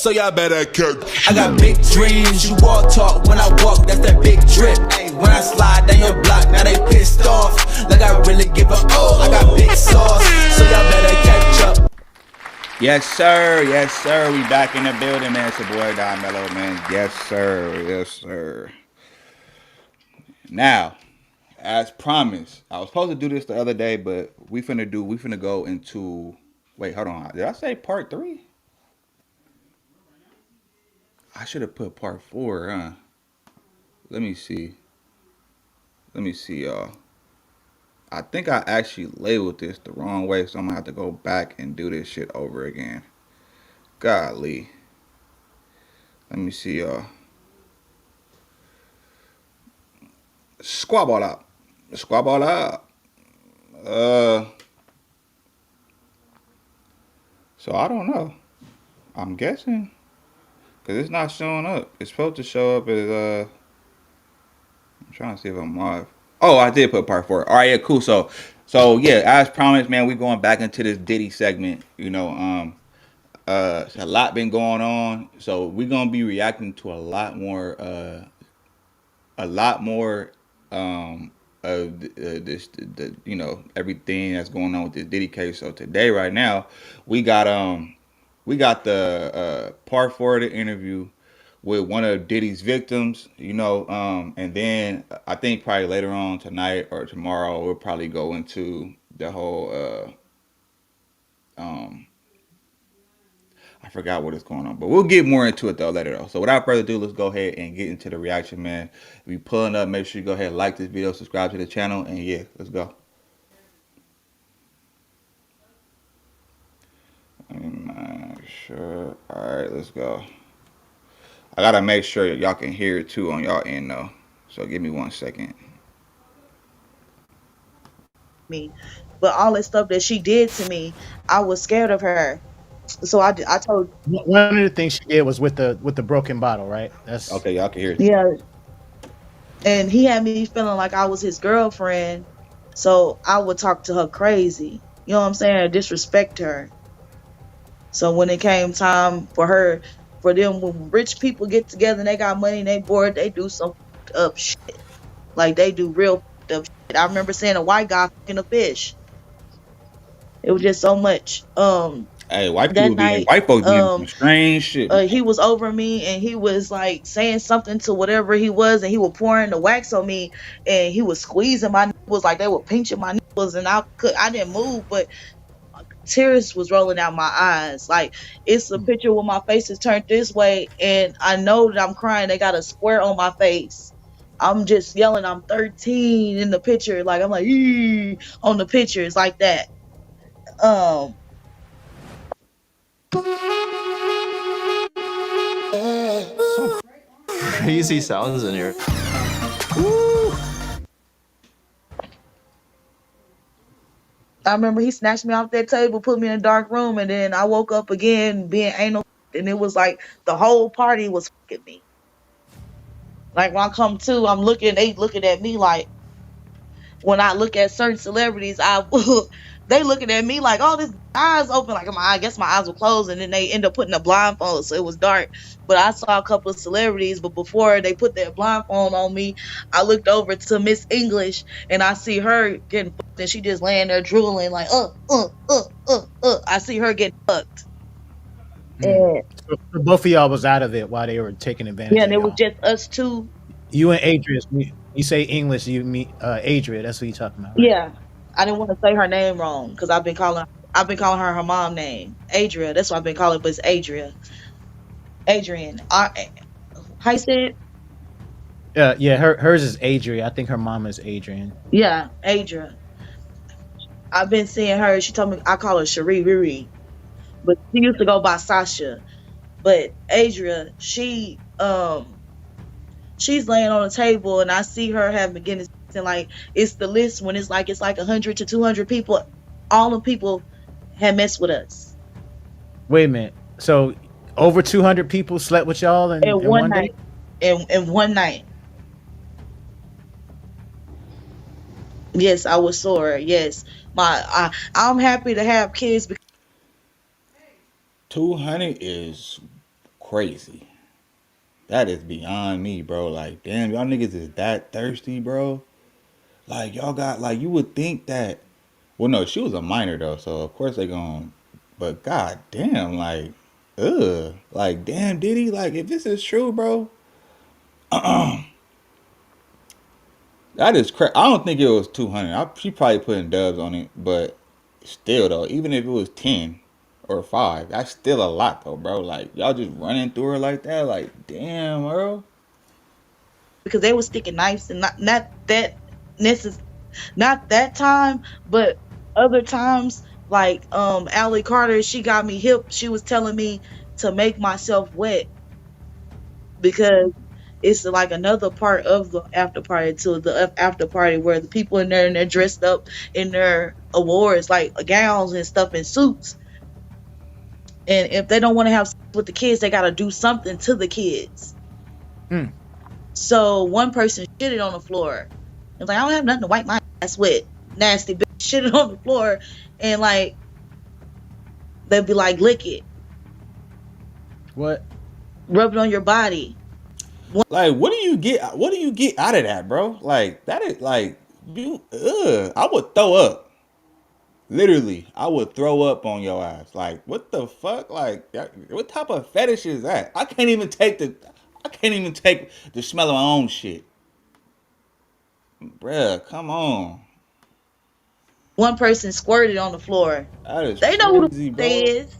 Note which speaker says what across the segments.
Speaker 1: so y'all better cook.
Speaker 2: I got big dreams, you walk talk. When I walk, that's that big drip. Ay, when I slide down your block, now they pissed off. Like I really give a I got big sauce, so y'all better catch up.
Speaker 3: Yes, sir. Yes, sir. We back in the building, man. It's your boy Don Mello, man. Yes, sir. Yes, sir. Now, as promised, I was supposed to do this the other day, but we finna go into. Wait, hold on. Did I say part 3? I should have put part 4, huh? Let me see. Y'all. I think I actually labeled this the wrong way, so I'm gonna have to go back and do this shit over again. Golly. Let me see, y'all. Squabble up. Squabble up. So I don't know. I'm guessing. Because it's not showing up. It's supposed to show up as, I'm trying to see if I'm live. Oh, I did put part 4. All right, yeah, cool. So yeah, as promised, man, we going back into this Diddy segment. You know, it's a lot been going on. So we're going to be reacting to a lot more, the you know, everything that's going on with this Diddy case. So today, right now, we got the part 4 of the interview with one of Diddy's victims, you know, and then I think probably later on tonight or tomorrow we'll probably go into the whole I forgot what is going on, but we'll get more into it though later though. So without further ado, let's go ahead and get into the reaction, man. If you pulling up, make sure you go ahead and like this video, subscribe to the channel, and yeah, let's go. I'm not sure. All right, let's go. I gotta make sure y'all can hear it too on y'all end though. So give me 1 second.
Speaker 4: Me, but all the stuff that she did to me, I was scared of her. So I told,
Speaker 5: One of the things she did was with the broken bottle, right? That's
Speaker 3: Okay, y'all can hear it.
Speaker 4: yeah, and he had me feeling like I was his girlfriend. So I would talk to her crazy. You know what I'm saying? Disrespect her. So when it came time for them, when rich people get together and they got money and they bored, they do some fucked up shit. Like they do real fucked up shit. I remember seeing a white guy fucking a fish. It was just so much.
Speaker 3: Hey, white
Speaker 4: That
Speaker 3: people
Speaker 4: night,
Speaker 3: white folks be some strange shit.
Speaker 4: he was over me and he was like saying something to whatever he was, and he was pouring the wax on me and he was squeezing my nipples like they were pinching my nipples, and I didn't move, but tears was rolling out my eyes. Like it's a picture where my face is turned this way and I know that I'm crying. They got a square on my face. I'm just yelling, I'm 13 in the picture. Like I'm like, "Ee," on the pictures like that. Um
Speaker 6: Crazy sounds in here.
Speaker 4: I remember he snatched me off that table, put me in a dark room, and then I woke up again being anal, and it was like the whole party was fucking me. Like when I come to, they looking at me like, when I look at certain celebrities, they looking at me like, oh, this eyes open, like I guess my eyes were closed, and then they end up putting a blindfold, so it was dark. But I saw a couple of celebrities, but before they put that blindfold on me, I looked over to Miss English, and I see her getting fucked, and she just laying there drooling like, I see her getting fucked. And
Speaker 5: so both of y'all was out of it while they were taking advantage
Speaker 4: yeah,
Speaker 5: of
Speaker 4: and it was
Speaker 5: y'all.
Speaker 4: just us two.
Speaker 5: You and Adria, you say English, you meet Adria. That's what you're talking about, right?
Speaker 4: Yeah, I didn't want to say her name wrong because I've been calling her mom name, Adria. That's what I've been calling, but it's Adrian. How you say it?
Speaker 5: Yeah, hers is Adria. I think her mom is Adrian.
Speaker 4: Yeah, Adria. I've been seeing her. She told me I call her Cherie Riri, but she used to go by Sasha. But Adria, she's laying on the table, and I see her having Guinness, and like it's the list when it's like 100 to 200 people. All the people had messed with us.
Speaker 5: Wait a minute. So over 200 people slept with y'all in one
Speaker 4: night.
Speaker 5: day?
Speaker 4: In one night. Yes, I was sore. Yes, I'm happy to have kids.
Speaker 3: 200 is crazy. That is beyond me, bro. Like, damn, y'all niggas is that thirsty, bro. Like, y'all got like you would think that. Well, no, she was a minor though, so of course they gon' But god damn, like, ugh, like damn, Diddy, like if this is true, bro, that is crazy. I don't think it was 200. She probably putting dubs on it, but still though, even if it was 10 or 5, that's still a lot though, bro. Like y'all just running through her like that, like damn, bro.
Speaker 4: because they were sticking knives and not that necess not that time, but other times like Allie Carter, she got me hip. She was telling me to make myself wet because it's like another part of the after party to the after party where the people in there and they're dressed up in their awards like gowns and stuff and suits. And if they don't want to have sex with the kids, they got to do something to the kids.
Speaker 5: Mm.
Speaker 4: So one person shitted on the floor. It's like, I don't have nothing to wipe my ass with. Nasty bitch shitted on the floor. And like, they'd be like, lick it,
Speaker 5: What?
Speaker 4: rub it on your body.
Speaker 3: Like, what do you get? What do you get out of that, bro? Like, that is like you. Ugh, I would throw up. Literally, I would throw up on your ass. Like, what the fuck? Like, what type of fetish is that? I can't even take the. I can't even take the smell of my own shit, bruh. Come on,
Speaker 4: One person squirted on the floor.
Speaker 3: that is
Speaker 4: They know who the
Speaker 3: crazy,
Speaker 4: fuck they
Speaker 3: bro.
Speaker 4: is.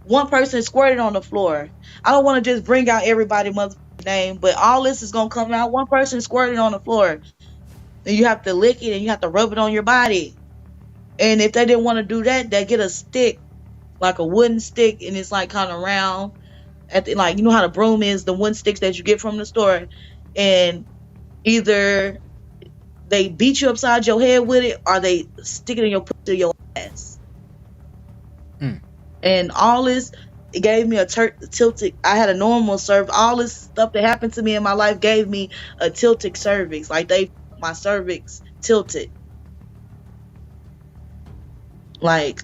Speaker 4: One person squirted on the floor. I don't want to just bring out everybody motherfucking name, but all this is gonna come out. One person squirted on the floor. And you have to lick it and you have to rub it on your body. And if they didn't want to do that, they get a stick, like a wooden stick, and it's like kind of round. At the, like, you know how the broom is, the wooden sticks that you get from the store, and either they beat you upside your head with it, or they stick it in your pussy, your ass.
Speaker 5: Mm.
Speaker 4: And all this, it gave me a tilted. I had a normal cervix. All this stuff that happened to me in my life gave me a tilted cervix. Like my cervix tilted. Like,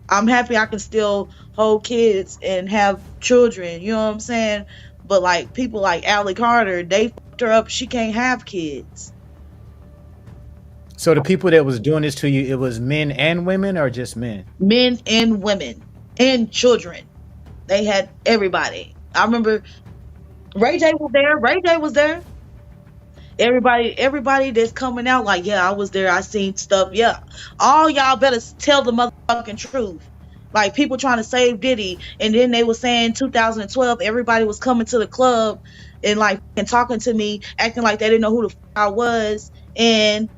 Speaker 4: I'm happy I can still hold kids and have children, you know what I'm saying? But like people like Allie Carter, they fucked her up. She can't have kids.
Speaker 5: So the people that was doing this to you, it was men and women, or just men?
Speaker 4: Men and women and children. They had everybody. I remember Ray J was there. Ray J was there. Everybody that's coming out like, yeah, I was there. I seen stuff. Yeah, all y'all better tell the motherfucking truth. Like people trying to save Diddy, and then they were saying 2012, everybody was coming to the club and like and talking to me, acting like they didn't know who the fuck I was, and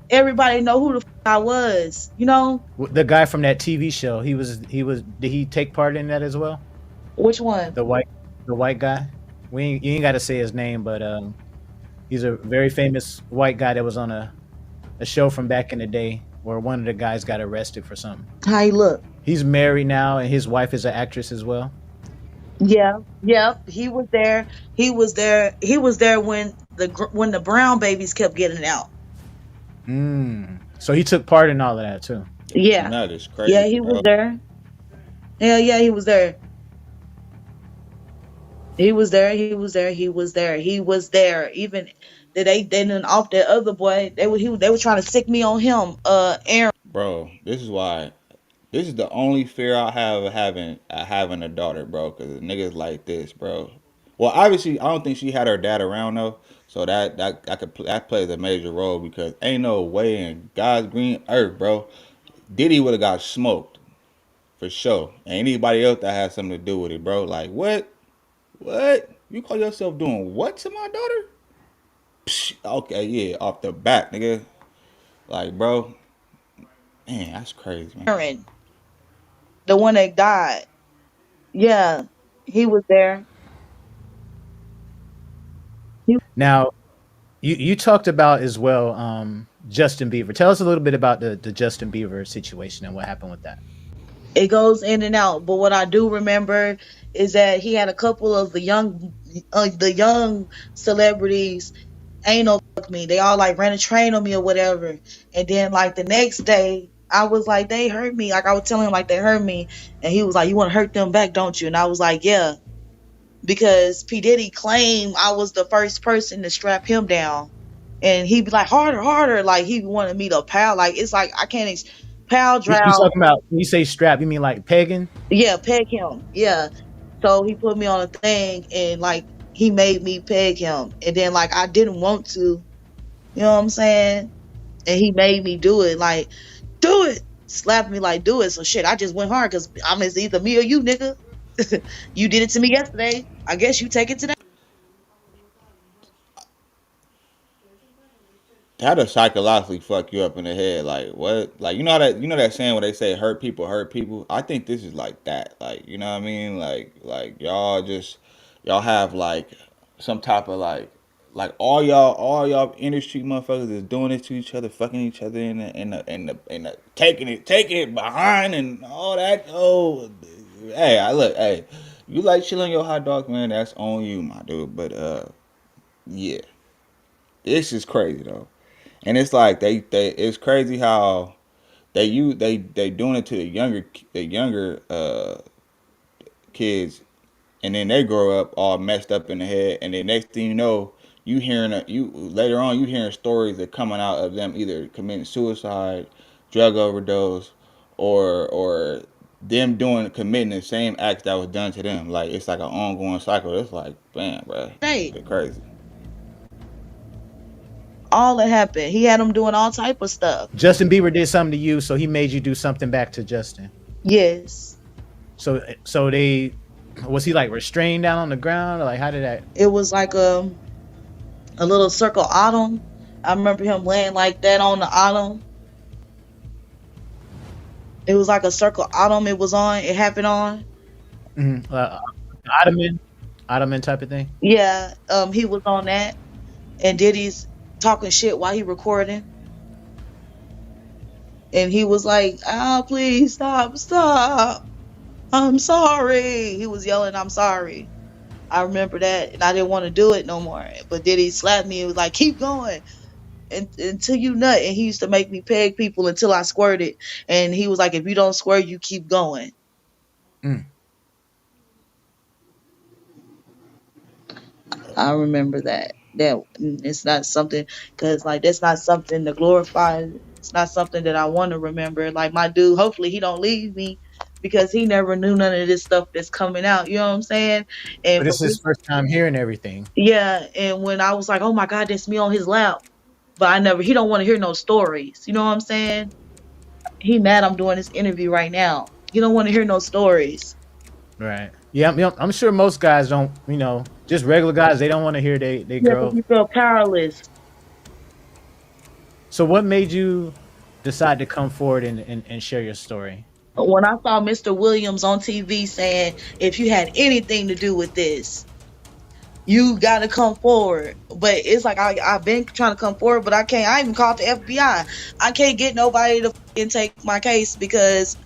Speaker 4: everybody know who the fuck I was. You know
Speaker 5: The guy from that TV show, he was. Did he take part in that as well?
Speaker 4: which one?
Speaker 5: The white, the white guy. You ain't got to say his name, but he's a very famous white guy that was on a show from back in the day where one of the guys got arrested for something.
Speaker 4: How he look?
Speaker 5: He's married now, and his wife is an actress as well.
Speaker 4: Yeah, yeah. He was there. He was there. He was there when the Brown babies kept getting out.
Speaker 5: So he took part in all of that too.
Speaker 4: Yeah,
Speaker 3: That is
Speaker 4: yeah.
Speaker 3: crazy,
Speaker 4: He was
Speaker 3: bro.
Speaker 4: there. Hell yeah, he was there. He was there. He was there. He was there. He was there. Even they didn't off that other boy. They were trying to sick me on him. Aaron.
Speaker 3: Bro, this is why. This is the only fear I have of having a daughter, bro. Because niggas like this, bro. Well, obviously, I don't think she had her dad around though, so that plays a major role because ain't no way in God's green earth, bro. Diddy would have got smoked for sure, and anybody else that has something to do with it, bro. Like what? What? You call yourself doing what to my daughter? Psh, okay, yeah, off the bat, nigga. Like, bro, man, that's crazy, man.
Speaker 4: Aaron, the one that died. Yeah, he was there. He,
Speaker 5: Now, you talked about as well Justin Bieber. Tell us a little bit about the Justin Bieber situation and what happened with that.
Speaker 4: it goes in and out, but what I do remember is that he had a couple of the young celebrities ain't no fuck me. They all like ran a train on me or whatever. And then like the next day, I was like, they hurt me. Like I was telling him like they hurt me, and he was like, you want to hurt them back, don't you? And I was like, yeah. because P Diddy claimed I was the first person to strap him down, and he'd be like harder, harder, like he wanted me to pal. Like it's like I can't pal
Speaker 5: You
Speaker 4: drown.
Speaker 5: talking about when you say strap? You mean like pegging?
Speaker 4: Yeah, peg him. Yeah. So he put me on a thing, and like he made me peg him, and then like I didn't want to, you know what I'm saying? And he made me do it. Like do it. Slapped me like do it. So shit, I just went hard because it's either me or you, nigga. You did it to me yesterday. I guess you take it today.
Speaker 3: How to psychologically fuck you up in the head? Like what? Like you know that saying where they say hurt people hurt people. I think this is like that. Like you know what I mean? Like y'all have like some type of like all y'all industry motherfuckers is doing this to each other, fucking each other in the taking it behind and all that. Oh, hey, I look, hey, you like chilling your hot dog, man? That's on you, my dude. But yeah, this is crazy though. And it's like they it's crazy how they doing it to the younger kids, and then they grow up all messed up in the head, and then next thing you know, you later on you hearing stories that coming out of them either committing suicide, drug overdose, or them doing committing the same acts that was done to them. Like it's like an ongoing cycle. It's like, man, bro,
Speaker 4: Hey,
Speaker 3: it's crazy.
Speaker 4: all that happened. He had him doing all type of stuff.
Speaker 5: Justin Bieber did something to you, so he made you do something back to Justin.
Speaker 4: Yes.
Speaker 5: So they was he like restrained down on the ground, or like how did that?
Speaker 4: It was like a little circle autumn. I remember him laying like that on the autumn. It was like a circle autumn it was on. It happened on.
Speaker 5: Mhm, ottoman, ottoman type of thing.
Speaker 4: Yeah, he was on that. And Diddy's talking shit while he recording. And he was like, "Oh, please stop, stop. I'm sorry." He was yelling, "I'm sorry." I remember that, and I didn't want to do it no more. But Diddy slapped me and was like, "Keep going until you nut." And he used to make me peg people until I squirted. And he was like, "If you don't squirt, you keep going."
Speaker 5: Mm.
Speaker 4: I remember that. It's not something, because like that's not something to glorify. It's not something that I want to remember. Like my dude, hopefully he don't leave me because he never knew none of this stuff that's coming out. You know what I'm saying? And
Speaker 5: But
Speaker 4: for
Speaker 5: this is his first time hearing everything.
Speaker 4: yeah, and when I was like, "Oh my God, that's me on his lap," but I never. He don't want to hear no stories. You know what I'm saying? He mad I'm doing this interview right now. He don't want to hear no stories.
Speaker 5: Right. Yeah, I'm sure most guys don't. Just regular guys. They don't want to hear they
Speaker 4: Yeah, because
Speaker 5: girl.
Speaker 4: he feel powerless.
Speaker 5: So what made you decide to come forward and share your story?
Speaker 4: When I saw Mr. Williams on TV saying, "If you had anything to do with this, you got to come forward." But it's like I've been trying to come forward, but I can't. I even called the FBI. I can't get nobody to take my case because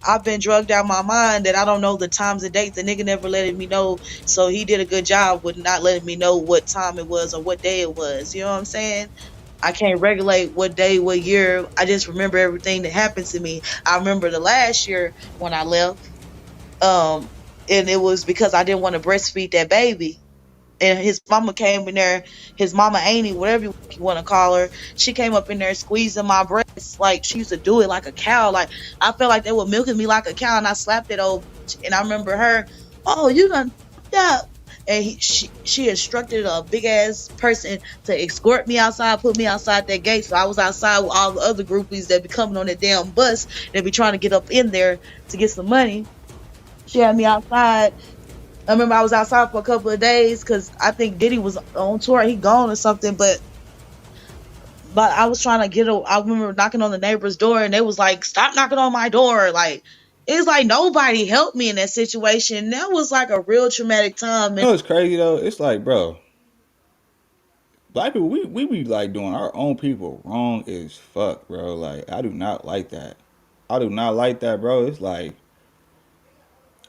Speaker 4: I've been drugged out my mind that I don't know the times and dates. The nigga never letting me know. So he did a good job with not letting me know what time it was or what day it was. You know what I'm saying? I can't regulate what day, what year. I just remember everything that happened to me. I remember the last year when I left. Um, and it was because I didn't want to breastfeed that baby, and his mama came in there, his mama Amy, whatever you want to call her, she came up in there squeezing my breast like she used to do it like a cow. Like I felt like they were milking me like a cow, and I slapped that old bitch. And I remember her, "Oh, you done yeah." And she instructed a big ass person to escort me outside, put me outside that gate. So I was outside with all the other groupies that be coming on that damn bus that be trying to get up in there to get some money. She had me outside. I remember I was outside for a couple of days because I think Diddy was on tour. He gone or something, but I was trying to get. I remember knocking on the neighbor's door, and they was like, "Stop knocking on my door!" Like it's like nobody helped me in that situation. That was like a real traumatic time.
Speaker 3: You
Speaker 4: And
Speaker 3: know what's crazy though? It's like, bro, black people, we be like doing our own people wrong as fuck, bro. Like, I do not like that. I do not like that, bro. It's like,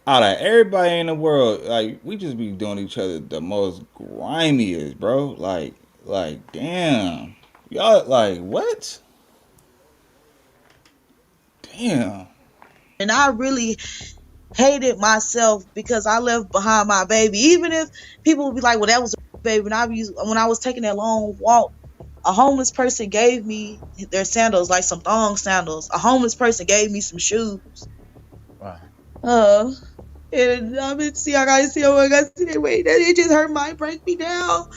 Speaker 3: out of everybody in the world, like, we just be doing each other the most grimiest, bro. Like, damn. Y'all, like, what? Damn.
Speaker 4: I really hated myself because I left behind my baby. Even if people would be like, "Well, that was a baby," when I was taking that long walk, a homeless person gave me their sandals, like some thong sandals. A homeless person gave me some shoes.
Speaker 5: Wow.
Speaker 4: Uh, and I mean, see, I gotta see, I gotta see that way. That it just hurt my break me down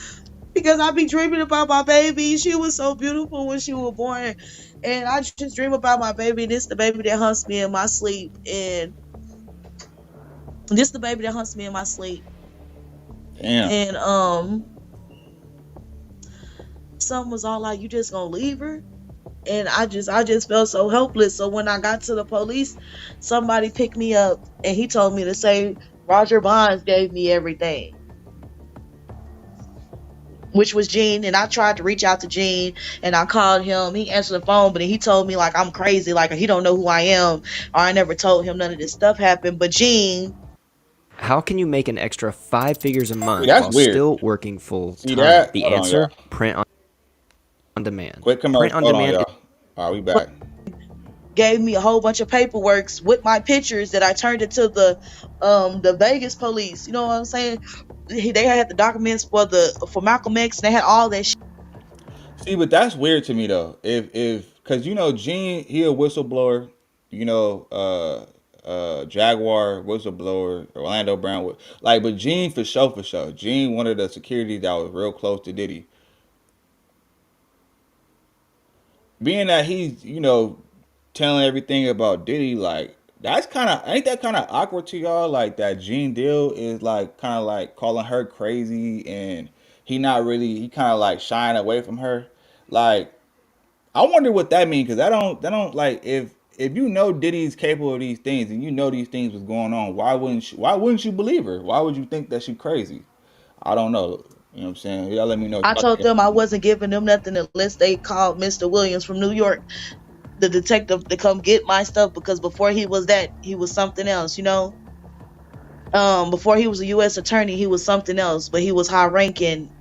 Speaker 4: because I be dreaming about my baby. She was so beautiful when she was born, and I just dream about my baby. This the baby that haunts me in my sleep, and this the baby that haunts me in my sleep.
Speaker 3: Damn.
Speaker 4: And some was all like, "You just gonna leave her?" And I just felt so helpless. So when I got to the police, somebody picked me up, and he told me to say Roger Bonds gave me everything, which was Gene. And I tried to reach out to Gene, and I called him. He answered the phone, but he told me like I'm crazy, like he don't know who I am, or I never told him none of this stuff happened. But Gene
Speaker 1: How can you make an extra 5 figures a
Speaker 3: See,
Speaker 1: month
Speaker 3: that's
Speaker 1: while
Speaker 3: weird.
Speaker 1: still working full
Speaker 3: See
Speaker 1: time?
Speaker 3: that?
Speaker 1: The
Speaker 3: Hold on, y'all.
Speaker 1: answer: print on demand.
Speaker 3: Quick
Speaker 1: Print
Speaker 3: commercial.
Speaker 1: on
Speaker 3: Hold on,
Speaker 1: demand.
Speaker 3: y'all. All right, we back.
Speaker 4: gave me a whole bunch of paperwork with my pictures that I turned into the Vegas police. You know what I'm saying? They had the documents for Malcolm X, and they had all that shit.
Speaker 3: See, but that's weird to me though. If because you know Gene, he a whistleblower. You know, Jaguar whistleblower, Orlando Brown. Like, but Gene for sure, for sure. Gene, one of the security that was real close to Diddy. Being that he's telling everything about Diddy, like that's kind of ain't that kind of awkward to y'all? Like that Gene Deal is like kind of like calling her crazy, and he kind of like shying away from her. Like I wonder what that means because that don't like if you know Diddy's capable of these things and you know these things was going on, why wouldn't you believe her? Why would you think that she crazy? I don't know. You know what I'm saying? Y'all let me know.
Speaker 4: I told them I wasn't giving them nothing unless they called Mr. Williams from New York, the detective, to come get my stuff, because before he was that, he was something else, you know? Before he was a US attorney, he was something else, but he was high ranking.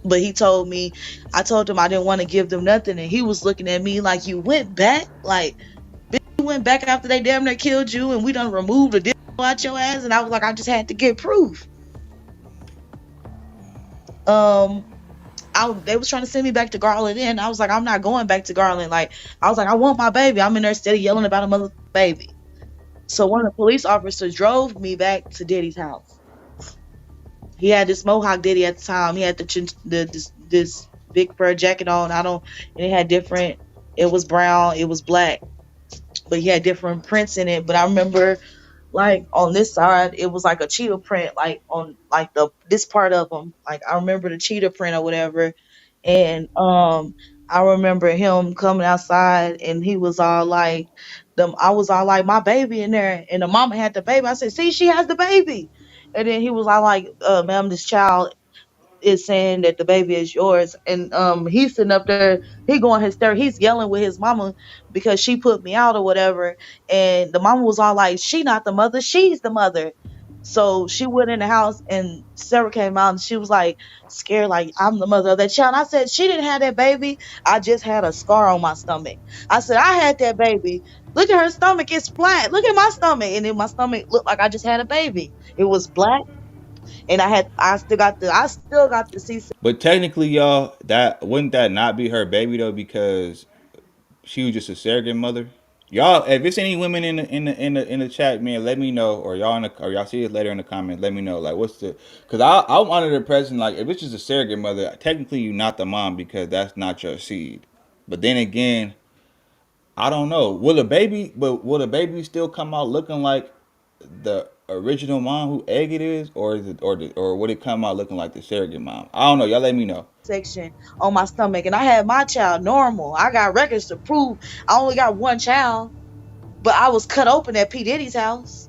Speaker 4: But he told me, I told him I didn't want to give them nothing, and he was looking at me like, "You went back? Like, you went back after they damn near killed you, and we done removed the deal out your ass?" And I was like, "I just had to get proof." Um, they was trying to send me back to Garland, and I was like, "I'm not going back to Garland." Like, I was like, "I want my baby." I'm in there steady yelling about a mother baby. So one of the police officers drove me back to Diddy's house. He had this Mohawk Diddy at the time. He had this big fur jacket on. And it had different. It was brown. It was black, but he had different prints in it. But I remember, like on this side, it was like a cheetah print, like on like this part of him. Like I remember the cheetah print or whatever, and I remember him coming outside, and he was all like, I was all like, "My baby in there," and the mama had the baby. I said, "See, she has the baby," and then he was all like, "Ma'am, this child is saying that the baby is yours." And he's sitting up there, he going hysterical, he's yelling with his mama because she put me out or whatever. And the mama was all like, "She not the mother, she's the mother." So she went in the house, and Sarah came out, and she was like scared, like, "I'm the mother of that child." And I said, "She didn't have that baby. I just had a scar on my stomach." I said, "I had that baby. Look at her stomach, it's flat. Look at my stomach." And then my stomach looked like I just had a baby. It was black, and I still got the C.
Speaker 3: But technically, y'all, that wouldn't that not be her baby though because she was just a surrogate mother. Y'all, if it's any women in the chat, man, let me know, or y'all see it later in the comments. Let me know, like, what's the? Because I'm under the impression, like, if it's just a surrogate mother, technically you're not the mom because that's not your seed. But then again, I don't know. Will the baby still come out looking like the original mom who egg it is, or is it, or would it come out looking like the surrogate mom? I don't know. Y'all let me know.
Speaker 4: Section on my stomach, and I had my child normal. I got records to prove I only got one child, but I was cut open at P. Diddy's house.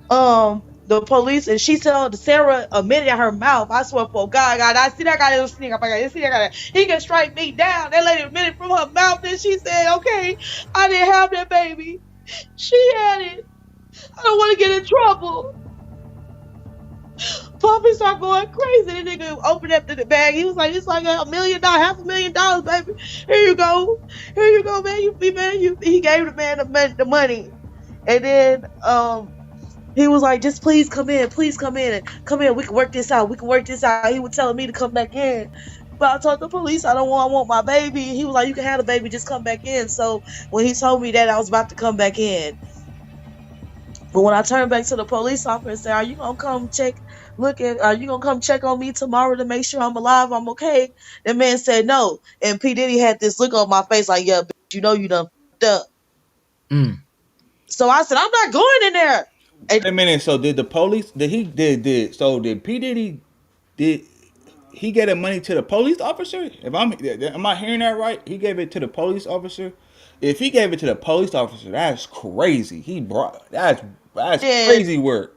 Speaker 4: The police, and she told Sarah admitted in her mouth, I swear for God, I see that guy, I see that guy, he can strike me down. That lady admitted from her mouth, and she said, "Okay, I didn't have that baby. She had it. I don't want to get in trouble." Puffy started going crazy. The nigga opened up the bag. He was like, "It's like $1 million, $500,000, baby. Here you go. Here you go, man. You be man." He gave the man the money. And then he was like, just please come in, please come in, come in. We can work this out. We can work this out. He was telling me to come back in. But I told the police I want my baby. He was like, you can have the baby, just come back in. So when he told me that, I was about to come back in. But when I turned back to the police officer and said, are you gonna come are you gonna come check on me tomorrow to make sure I'm alive, I'm okay? The man said no. And P. Diddy had this look on my face like, yeah, bitch, you know you done fucked up.
Speaker 5: Mm.
Speaker 4: So I said, I'm not going in there. And
Speaker 3: Wait a minute. So did the police? Did P Diddy did he get the money to the police officer? If I'm am I hearing that right? He gave it to the police officer. If he gave it to the police officer, that's crazy. That's
Speaker 4: then
Speaker 3: crazy work.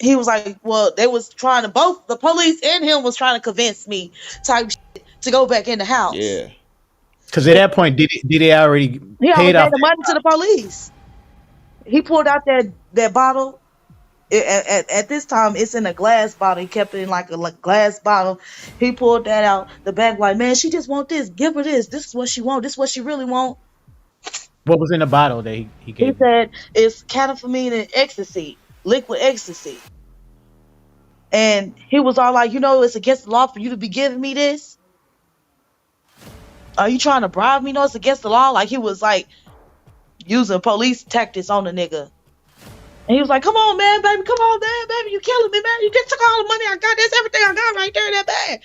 Speaker 4: he was like, well, they was trying to both the police and him was trying to convince me type shit to go back in the house.
Speaker 3: Yeah.
Speaker 5: Because at that point, did they already
Speaker 4: He already
Speaker 5: paid
Speaker 4: gave
Speaker 5: off?
Speaker 4: the money to the police. He pulled out that bottle. At this time, it's in a glass bottle. He kept it in like a glass bottle. He pulled that out the bag, like, man, she just want this. Give her this. This is what she want. This is what she really want.
Speaker 5: What was in the bottle that he
Speaker 4: He
Speaker 5: gave you?
Speaker 4: said it's catamine and ecstasy, liquid ecstasy. And he was all like, it's against the law for you to be giving me this. Are you trying to bribe me? No, it's against the law. Like he was like using police tactics on the nigga. And he was like, come on, man, baby, come on, man, baby, you killing me, man. You just took all the money I got. That's everything I got right there in that bag.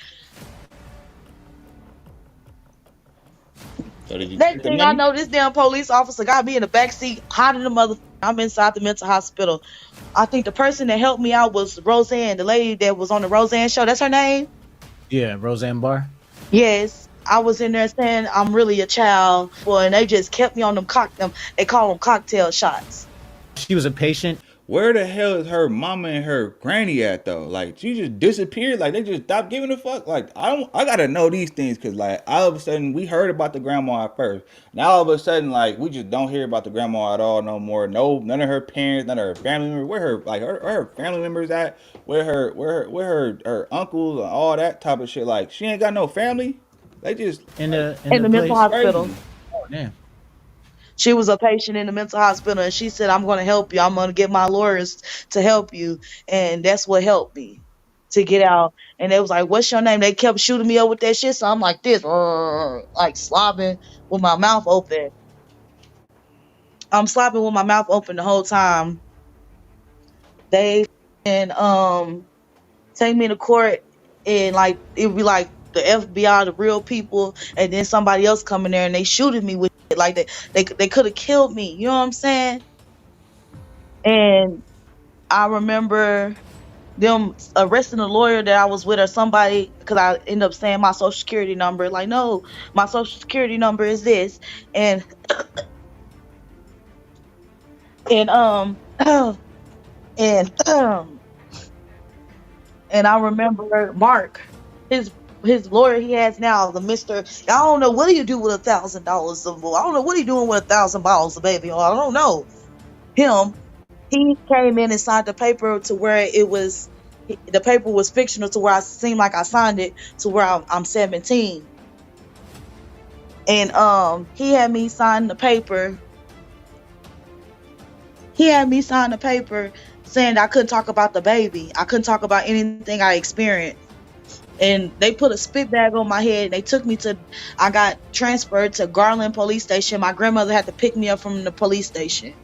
Speaker 3: So did you
Speaker 4: Next
Speaker 3: take the
Speaker 4: thing I
Speaker 3: money?
Speaker 4: know, this damn police officer got me in the back seat, hot in the mother. I'm inside the mental hospital. I think the person that helped me out was Roseanne, the lady that was on the Roseanne show. That's her name?
Speaker 5: Yeah, Roseanne Barr.
Speaker 4: Yes. I was in there saying I'm really a child, and they just kept me on they call them cocktail shots.
Speaker 5: She was a patient.
Speaker 3: Where the hell is her mama and her granny at though? Like she just disappeared. Like they just stopped giving a fuck. Like I gotta know these things because like all of a sudden we heard about the grandma at first. Now all of a sudden like we just don't hear about the grandma at all no more. No, none of her parents, none of her family members. Where her family members at? Where her uncles and all that type of shit. Like she ain't got no family. They just
Speaker 5: in
Speaker 3: like
Speaker 4: In
Speaker 5: the
Speaker 4: the mental
Speaker 5: place.
Speaker 4: hospital.
Speaker 3: crazy.
Speaker 5: Oh damn.
Speaker 4: She was a patient in the mental hospital, and she said, I'm going to help you. I'm going to get my lawyers to help you. And that's what helped me to get out. And they was like, what's your name? They kept shooting me up with that shit. So I'm like this, like slobbing with my mouth open. I'm slobbing with my mouth open the whole time. They and take me to court, and like it would be like the FBI, the real people, and then somebody else coming there and they shooting me with it. Like they could have killed me. You know what I'm saying? And I remember them arresting a lawyer that I was with or somebody because I ended up saying my social security number. Like, no, my social security number is this. And and and and I remember Mark, his lawyer he has now, the Mister. I don't know what do you do with $1,000 of. I don't know what he doing with $1,000 of baby. I don't know him. He came in and signed the paper to where the paper was fictional to where I seemed like I signed it to where I'm 17. And he had me sign the paper. He had me sign the paper saying I couldn't talk about the baby. I couldn't talk about anything I experienced. And they put a spit bag on my head. They took me I got transferred to Garland Police Station. My grandmother had to pick me up from the police station.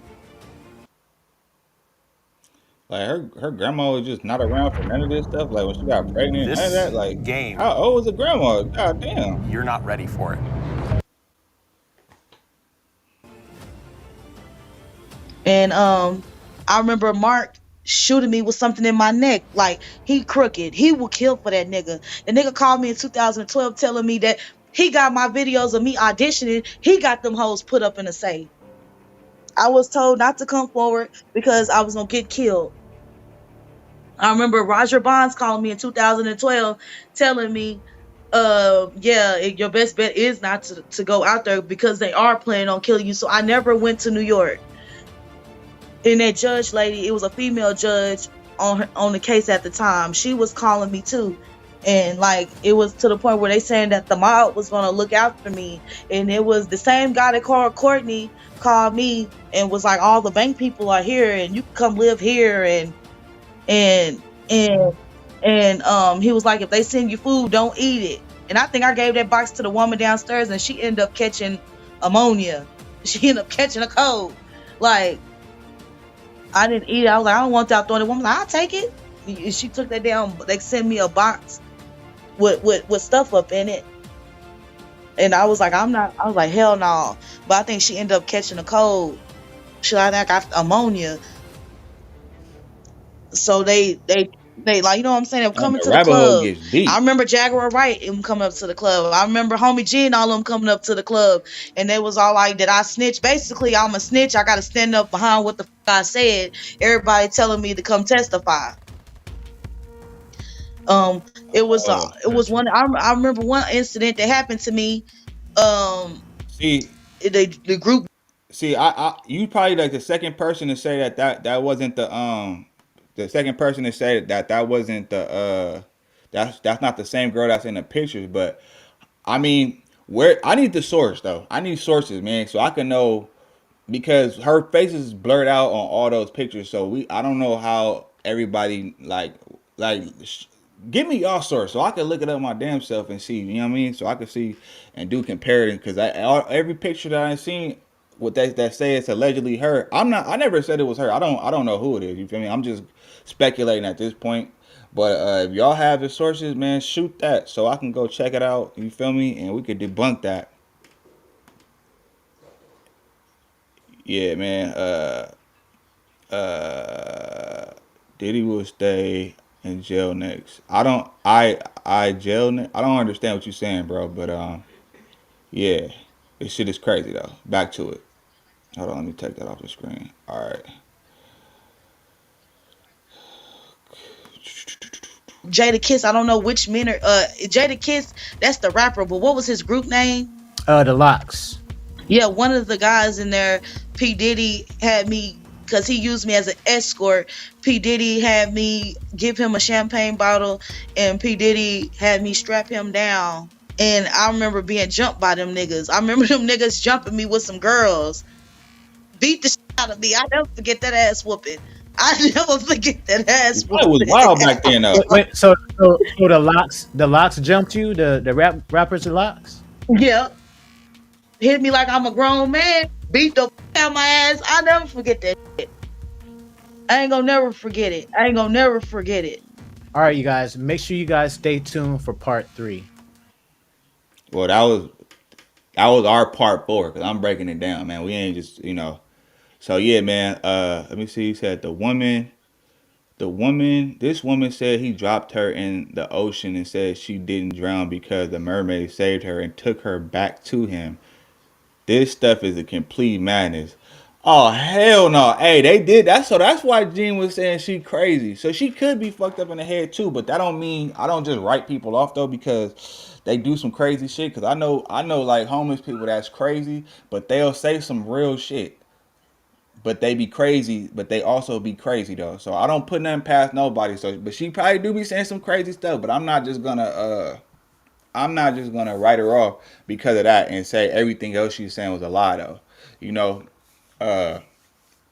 Speaker 3: Like her grandma was just not around for none of this stuff. Like when she got pregnant, none of
Speaker 7: This
Speaker 3: that. Like
Speaker 7: game,
Speaker 3: how old was the grandma? God damn.
Speaker 7: you're not ready for it.
Speaker 4: And I remember Mark shooting me with something in my neck. Like he crooked. He will kill for that nigga. The nigga called me in 2012 telling me that he got my videos of me auditioning. He got them hoes put up in a safe. I was told not to come forward because I was gonna get killed. I remember Roger Bonds calling me in 2012 telling me, yeah, your best bet is not to go out there because they are planning on killing you. So I never went to New York. And that judge lady, it was a female judge on the case at the time. She was calling me too. And like it was to the point where they saying that the mob was gonna look after me, and it was the same guy that called Courtney called me and was like, all the bank people are here, and you can come live here, and and he was like, if they send you food, don't eat it. And I think I gave that box to the woman downstairs, and she ended up catching ammonia. She ended up catching a cold. Like I didn't eat it. I was like, I don't want that. The woman was like, I'll take it. And she took that down. They sent me a box with stuff up in it. And I was like, I was like, hell no. But I think she ended up catching a cold. She like that got ammonia. So they like, you know what I'm saying? They were
Speaker 3: And
Speaker 4: coming
Speaker 3: the
Speaker 4: to the
Speaker 3: rabbit hole
Speaker 4: club.
Speaker 3: gets deep.
Speaker 4: I remember Jaguar Wright him coming up to the club. I remember Homie G and all of them coming up to the club. And they was all like, did I snitch? Basically, I'm a snitch. I got to stand up behind what the fuck I said. Everybody telling me to come testify. It was one. I remember one incident that happened to me.
Speaker 3: See,
Speaker 4: The group.
Speaker 3: see, you probably like the second person to say that wasn't the second person to say that wasn't the that's not the same girl that's in the pictures. But I mean, where I need the source though. I need sources, man, so I can know, because her face is blurred out on all those pictures. So I don't know how everybody give me y'all source so I can look it up my damn self and see. You know what I mean? So I can see and do comparing, because every picture that I seen with that say it's allegedly her. I never said it was her. I don't know who it is. You feel me? I'm just speculating at this point. But if y'all have the sources, man, shoot that so I can go check it out. You feel me? And we could debunk that. Yeah, man. Diddy will stay in jail next. I don't understand what you're saying, bro. But yeah, this shit is crazy though. Back to it. Hold on, let me take that off the screen. All right.
Speaker 4: Jada Kiss, I don't know which men are Jada Kiss, that's the rapper, but what was his group name?
Speaker 5: The Locks.
Speaker 4: Yeah, one of the guys in there, P. Diddy had me, because he used me as an escort. P. Diddy had me give him a champagne bottle, and P. Diddy had me strap him down. And I remember being jumped by them niggas. I remember them niggas jumping me with some girls. Beat the shit out of me. I never forget that ass whooping. I never forget that ass whooping.
Speaker 3: It was wild back then though.
Speaker 5: Wait, so the locks jumped you? The rappers the Locks?
Speaker 4: Yeah. Hit me like I'm a grown man. Beat the out of my ass. I never forget that shit. I ain't gonna never forget it.
Speaker 5: All right, you guys. Make sure you guys stay tuned for part 3.
Speaker 3: Well, that was our part 4, because I'm breaking it down, man. We ain't just, So yeah, man. Let me see. He said this woman said he dropped her in the ocean and said she didn't drown because the mermaid saved her and took her back to him. This stuff is a complete madness. Oh hell no! Hey, they did that, so that's why Jean was saying she crazy. So she could be fucked up in the head too, but that don't mean I don't just write people off though because they do some crazy shit. Because I know like homeless people that's crazy, but they'll say some real shit. But they be crazy, but they also be crazy though. So I don't put nothing past nobody. So, but she probably do be saying some crazy stuff. But I'm not just gonna write her off because of that and say everything else she's saying was a lie though.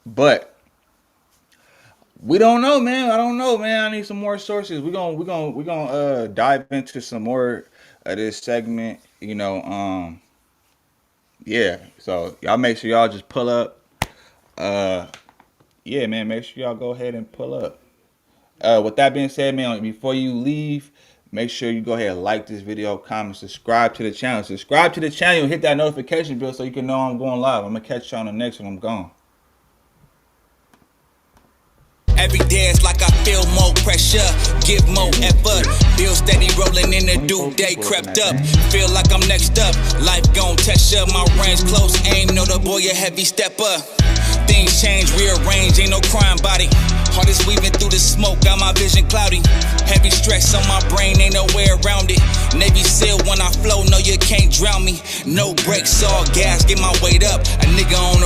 Speaker 3: But we don't know, man. I don't know, man. I need some more sources. We're gonna dive into some more of this segment. Yeah. So y'all make sure y'all just pull up. Yeah, man. Make sure y'all go ahead and pull up. With that being said, man, before you leave, make sure you go ahead and like this video, comment, subscribe to the channel. Subscribe to the channel and hit that notification bell so you can know I'm going live. I'm gonna catch you on the next one. I'm gone.
Speaker 2: Every day it's like I feel more pressure, give more effort. Bill steady rolling in the due day crept up. Feel like I'm next up, life gon' test ya. My range close, aim, know the boy a heavy stepper. Things change, rearrange, ain't no crime body. Heart is weaving through the smoke, got my vision cloudy. Heavy stress on my brain, ain't no way around it. Navy SEAL when I flow, no you can't drown me. No brakes, all gas, get my weight up. A nigga on the